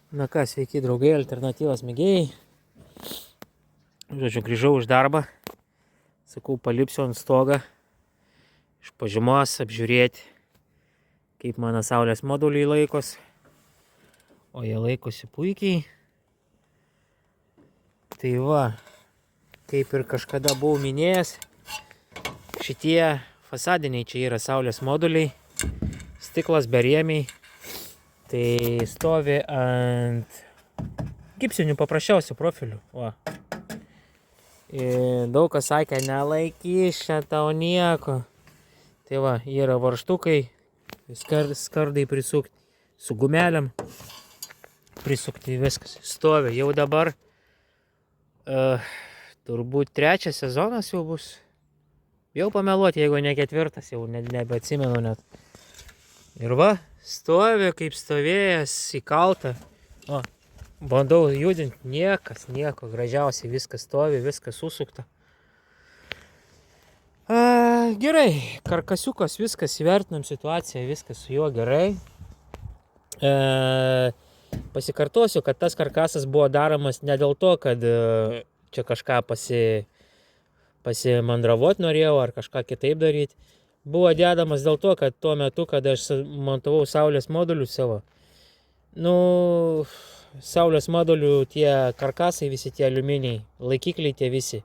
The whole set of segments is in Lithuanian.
Na ką, sveiki draugai, alternatyvos mėgėjai. Žodžiu, grįžau iš darbą. Sakau, palipsiu ant stogą. Iš pažymos apžiūrėti, kaip mano saulės moduliai laikos. O jie laikosi puikiai. Tai va, kaip ir kažkada buvau minėjęs, šitie fasadiniai čia yra saulės moduliai. Stiklas berėmiai. Tai stovi ant gipsinių paprasčiausių profilių. Va. Ir daug kas sakė, nelaikys čia tau nieko. Tai va, yra varžtukai, skardai prisukti, su gumelėm prisukti, viskas. Stovi jau dabar, turbūt 3 sezonas jau bus. Jau pameluoti, jeigu ne 4, jau nebeatsimenu net. Ir va, stovi kaip stovėjęs įkalta. O, bandau judinti, nieko, gražiausiai viskas stovi, viskas susukta. Gerai, karkasiukas, viskas įvertinam situaciją, viskas su juo gerai. Pasikartosiu, kad tas karkasas buvo daromas ne dėl to, kad čia kažką pasimandravot norėjau ar kažką kitaip daryti. Buvo dedamas dėl to, kad tuo metu, kada aš montavau saulės modulius savo, saulės modulių tie karkasai, visi tie aliuminiai, laikikliai tie visi,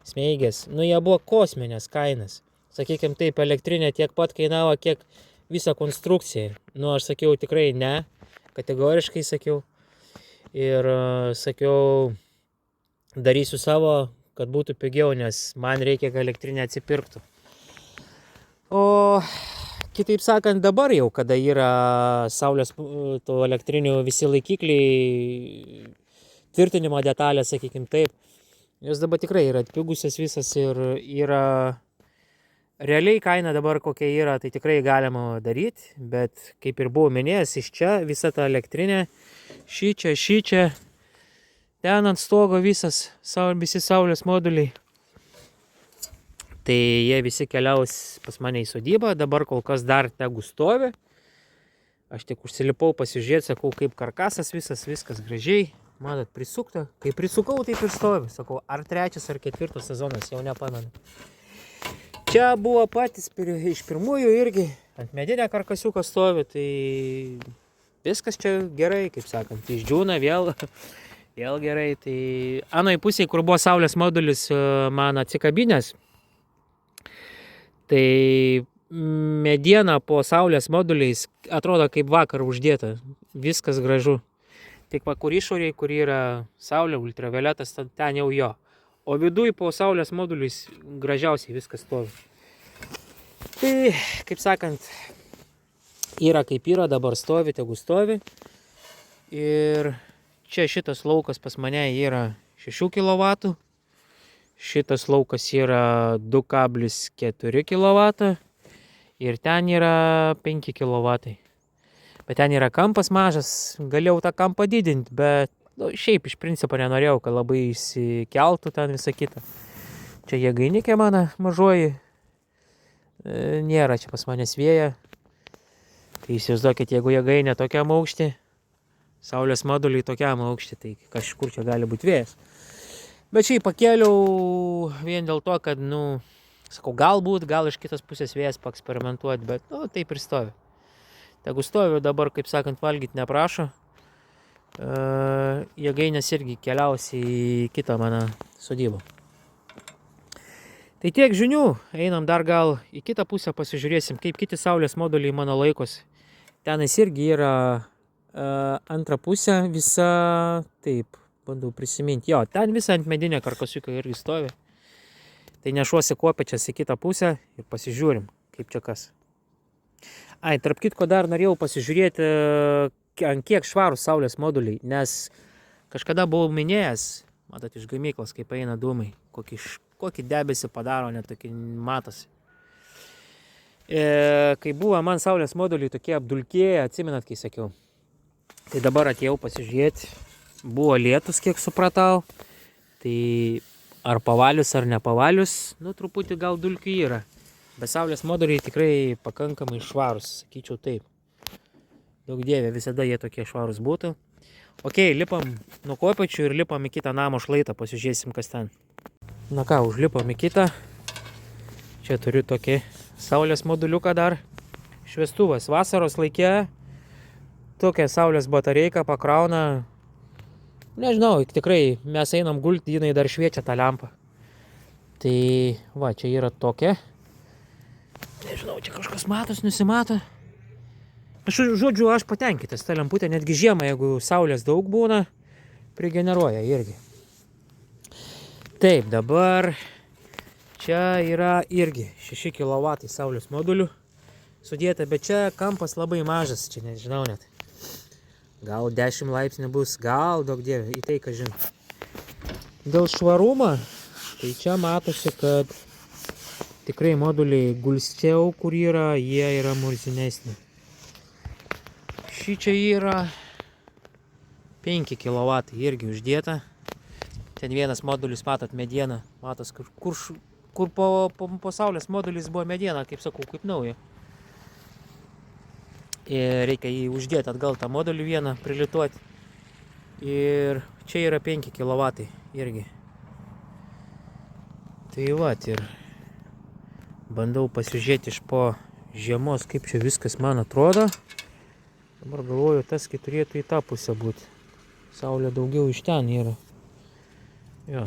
smeigės, jie buvo kosminės kainas. Sakykime taip, elektrinė tiek pat kainavo, kiek visa konstrukcija. Aš sakiau tikrai ne, kategoriškai sakiau. Ir sakiau, darysiu savo, kad būtų pigiau, nes man reikia, kad elektrinė atsipirktų. O kitaip sakant, dabar jau, kada yra saulės tų elektrinių visi laikikliai, tvirtinimo detalės, sakykim taip, jos dabar tikrai yra atpigusios visas ir yra realiai kaina dabar kokia yra, tai tikrai galima daryti, bet kaip ir buvau minėjęs, iš čia visa ta elektrinė, šičia, ten ant stogo visi saulės moduliai. Tai jie visi keliaus pas mane į sodybą, dabar kol kas dar tegu stovi. Aš tik užsilipau pasižiūrėti, sakau, kaip karkasas viskas gražiai. Matot, prisukta. Kai prisukau, taip ir stovi. Sakau, ar 3 ar 4 sezonas, jau nepamenu. Čia buvo patys iš pirmųjų irgi ant medinio karkasiuko stovi, tai viskas čia gerai, kaip sakant, išdžiūna vėl gerai. Tai anoj pusėje, kur buvo saulės modulis man atsikabinės, tai mediena po saulės moduliais atrodo kaip vakar uždėta. Viskas gražu. Tik kur išoriai, kur yra saulė, ultravioletas, ten jau jo. O viduj po saulės moduliais gražiausiai viskas stovi. Tai, kaip sakant, yra kaip yra, dabar stovi, tegu stovi. Ir čia šitas laukas pas mane yra 6 kW. Šitas laukas yra 2,4 kW ir ten yra 5 kW. Bet ten yra kampas mažas, galėjau tą kampą didinti, bet šiaip iš principo nenorėjau, kad labai įsikeltų ten visą kitą. Čia jėgainikė mano mažoji, nėra čia pas manęs vėja. Tai įsivaizduokit, jeigu jėgainė tokiam aukštį, saulės moduliai tokiam aukštį, tai kažkur čia gali būti vėjas. Bet šiaip pakėliau vien dėl to, kad, sakau, gal iš kitos pusės vėjas paeksperimentuoti, bet, taip ir stovi. Tegu stovi, dabar, kaip sakant, valgyti neprašo. Jėgainės irgi keliausi į kitą mano sodybą. Tai tiek žinių, einam dar gal į kitą pusę, pasižiūrėsim, kaip kiti saulės moduliai mano laikosi. Tenis irgi yra antra pusė, visa, taip. Bandau prisiminti. Jo, ten visą ant medinio karkasiuko irgi stovi. Tai nešuosi kopečias į kitą pusę ir pasižiūrim, kaip čia kas. Tarp kitko dar norėjau pasižiūrėti, ant kiek švarūs saulės moduliai, nes kažkada buvau minėjęs, matot, iš gamyklos, kaip eina dūmai, kokį debesį padaro, net tokį matosi. Kai buvo man saulės moduliai tokie apdulkėję, atsimenat, kai sakiau. Tai dabar atėjau pasižiūrėti. Buvo lietus, kiek supratau, tai ar pavalius, ar nepavalius, truputį gal dulkių yra. Bet saulės moduliai tikrai pakankamai švarūs, sakyčiau taip. Daug dievė, visada jie tokie švarūs būtų. Ok, lipam nuo kopėčių ir lipam į kitą namo šlaitą, pasižiūrėsim, kas ten. Na ką, užlipam į kitą. Čia turiu tokį saulės moduliuką dar. Šviestuvas vasaros laikė. Tokia saulės batareika pakrauna. Nežinau, tikrai mes einam gulti, jinai dar šviečia tą lempą. Tai va, čia yra tokia. Nežinau, čia kažkas matos, nusimato. Žodžiu, aš patenkintas tą lemputę, netgi žiemą, jeigu saulės daug būna, prigeneruoja irgi. Taip, dabar čia yra irgi 6 kW saulės modulių sudėta, bet čia kampas labai mažas, čia nežinau net. Gal 10 laipsnių bus, gal daug dievė, į tai, ką žinau. Dėl švarumo, tai čia matosi, kad tikrai moduliai gulsčiau, kur yra, jie yra murzinesni. Ši čia yra 5 kW irgi uždėta. Ten vienas modulis, matot, mediena. Matos, kur po saulės modulis buvo mediena, kaip sakau, kaip nauja. Ir reikia jį uždėti atgal tą modulį vieną, prilituoti. Ir čia yra 5 kW irgi. Tai va, ir bandau pasižiūrėti iš po žiemos, kaip čia viskas man atrodo. Dabar galvoju, tas turėtų į tą pusę būti. Saulė daugiau iš ten yra. Jo.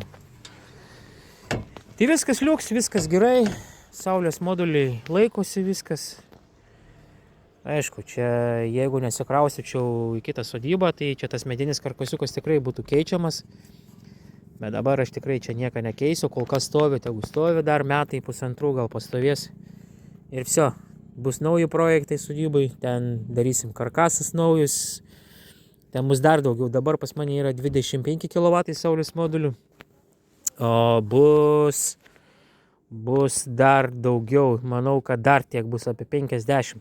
Tai viskas liuks, viskas gerai. Saulės moduliai laikosi viskas. Aišku, čia jeigu nesikraustyčiau į kitą sodybą, tai čia tas medinis karkasiukas tikrai būtų keičiamas. Bet dabar aš tikrai čia nieką nekeisiu, kol kas stovi, tegu stovi dar metai, pusantrų gal pastovės. Ir viso, bus nauji projektai sodybai, ten darysim karkasas naujus. Ten bus dar daugiau, dabar pas mane yra 25 kW saulės modulių. O bus dar daugiau, manau, kad dar tiek bus apie 50.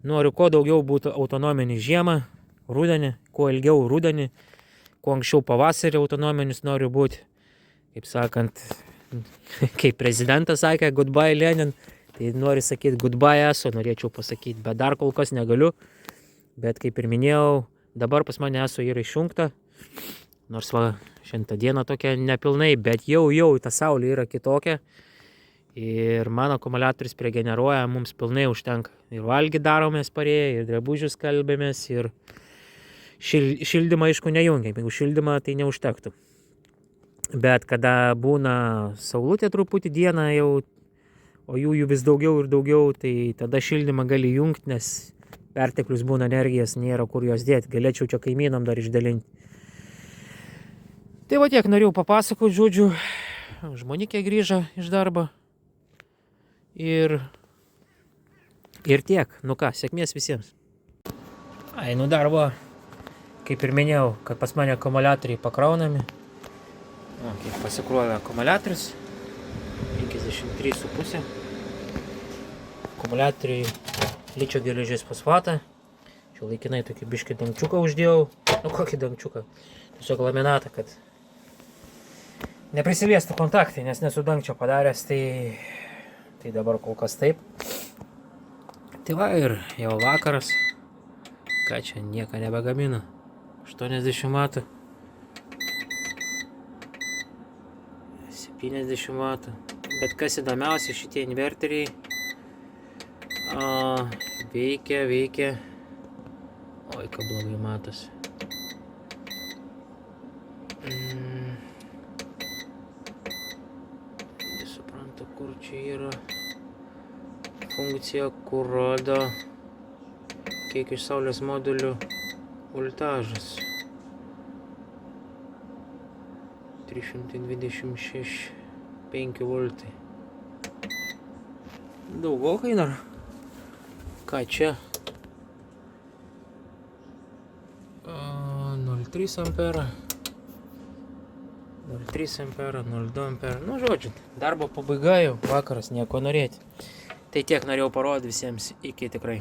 Noriu, kuo daugiau būtų autonominį žiemą, rudenį, kuo ilgiau rudenį, kuo anksčiau pavasarį autonominis noriu būti. Kaip sakant, kaip prezidentas sakė, goodbye Lenin, tai noriu sakyti goodbye esu, norėčiau pasakyti, bet dar kol kas negaliu. Bet kaip ir minėjau, dabar pas mane esu yra išjungta, nors va, šiandien dieną tokia nepilnai, bet jau ta saulė yra kitokia. Ir mano akumuliatorius pregeneruoja, mums pilnai užtenka. Ir valgį daromės parėję, ir drabužius kalbėmės, ir šildymą aišku nejungiam. Jeigu šildymą, tai neužtektų. Bet kada būna saulutė truputį dieną jau, o jų vis daugiau ir daugiau, tai tada šildymą gali jungti, nes perteklius būna energijas, nėra kur jos dėti. Galėčiau čia kaimynam dar išdalinti. Tai va tiek norėjau papasakoti, žodžiu, žmonikė grįžo iš darbo. Ir tiek, nu ką, sėkmės visiems. Einu darbo, kaip ir minėjau, kad pas mane akumuliatoriai pakraunami. Kaip pasikrovė akumuliatorius, 53,5. Akumuliatoriai ličio geležies fosfatą. Čia laikinai tokį biškį dangčiuką uždėjau. Nu kokį dangčiuką? Tiesiog laminatą, kad neprisiliestų kontaktai, nes nesu dangčio padaręs, tai dabar kol kas taip. Tai va ir jau vakaras. Ką čia nieko nebegamina. 80 metų. 70 metų. Bet kas įdomiausia, šitie inverteriai veikia. Oi, ką blogai matosi. Nesuprantu, kur čia yra funkcija, kur rodo kiek iš saulės modulių voltažas. 326, 5 voltai. Daugokai dar. Ką čia? 0,3 amperą. 0,3 amperą, 0,2 amperą. Nu, žodžiu, darbo pabaiga jau, vakaras, nieko norėti. Tai tiek norėjau parodyti visiems, iki tikrai.